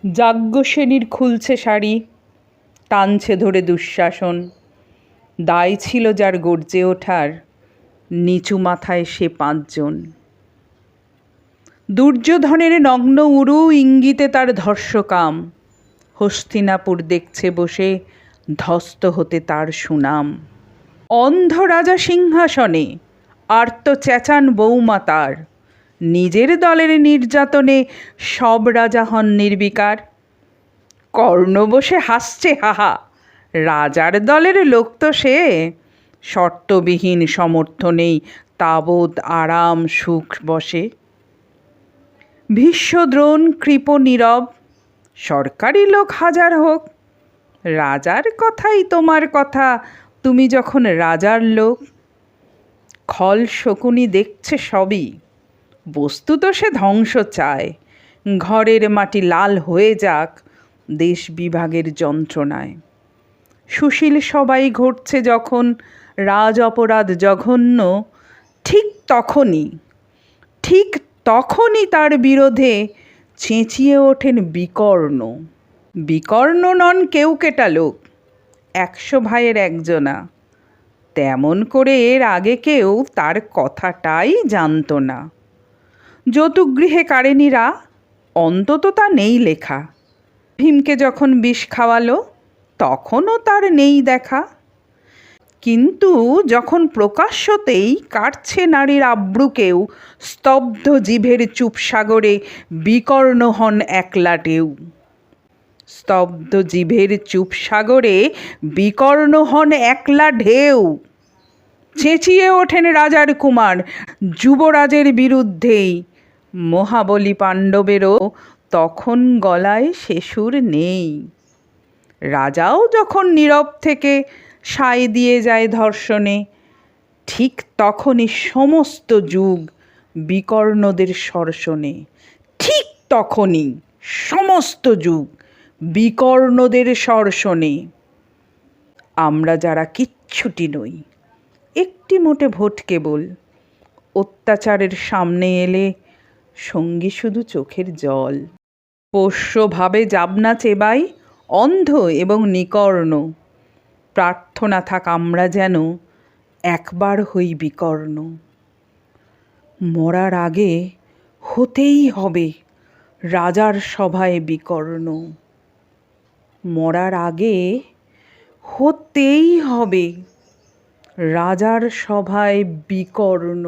যাজ্ঞসেনীর খুলছে শাড়ি, টানছে ধরে দুঃশাসন। দায় ছিল যার গর্জে ওঠার, নিচু মাথায় সে 5 জন। দুর্যোধনের নগ্ন উরু ইঙ্গিতে তার ধর্ষকাম, হস্তিনাপুর দেখছে বসে ধ্বস্ত হতে তার সুনাম। অন্ধ রাজা সিংহাসনে, আর্ত চেঁচান বৌমা তার, নিজের দলের নির্যাতনে সব রাজা হন নির্বিকার। কর্ণ বসে হাসছে হাহা, রাজার দলের লোক তো সে, শর্তবিহীন সমর্থনেই তাবৎ আরাম সুখ বসে। ভীষ্ম দ্রোণ কৃপ নীরব, সরকারি লোক হাজার হোক, রাজার কথাই তোমার কথা, তুমি যখন রাজার লোক। খল শকুনি দেখছে সবই, বস্তুত সে ধ্বংস চায়, ঘরের মাটি লাল হয়ে যাক দেশ বিভাগের যন্ত্রণায়। সুশীল সবাই ঘটছে যখন রাজ অপরাধ জঘন্য, ঠিক তখনই তার বিরোধে চেঁচিয়ে ওঠেন বিকর্ণ। বিকর্ণ নন কেউ কেটা লোক, 100 ভাইয়ের একজনা, তেমন করে এর আগে কেউ তার কথাটাই জানত না। যৌতুকগৃহে কারেনিরা, অন্তত তা নেই লেখা। ভীমকে যখন বিষ খাওয়ালো, তখনও তার নেই দেখা। কিন্তু যখন প্রকাশ্যতেই কাটছে নারীর আব্রুকেও, স্তব্ধ জিভের চুপ সাগরে বিকর্ণ হন একলাটেও। স্তব্ধ জিভের চুপ সাগরে বিকর্ণ হন একলা ঢেউ। চেঁচিয়ে ওঠেন রাজার কুমার যুবরাজের বিরুদ্ধেই, মহাবলী পাণ্ডবেরও তখন গলায় সে সুর নেই। রাজাও যখন নীরব থেকে সায় দিয়ে যায় ধর্ষণে, ঠিক তখনই সমস্ত যুগ বিকর্ণদের সর্ষণে। ঠিক তখনই সমস্ত যুগ বিকর্ণদের সর্ষণে। আমরা যারা কিচ্ছুটি নই, একটি মোটে ভোট কেবল, অত্যাচারের সামনে এলে সঙ্গী শুধু চোখের জল। পোষ্যভাবে যাবনা চেবাই অন্ধ এবং নিকর্ণ, প্রার্থনা থাক আমরা যেন একবার হই বিকর্ণ। মরার আগে হতেই হবে রাজার সভায় বিকর্ণ, মরার আগে হতেই হবে রাজার সভায় বিকর্ণ।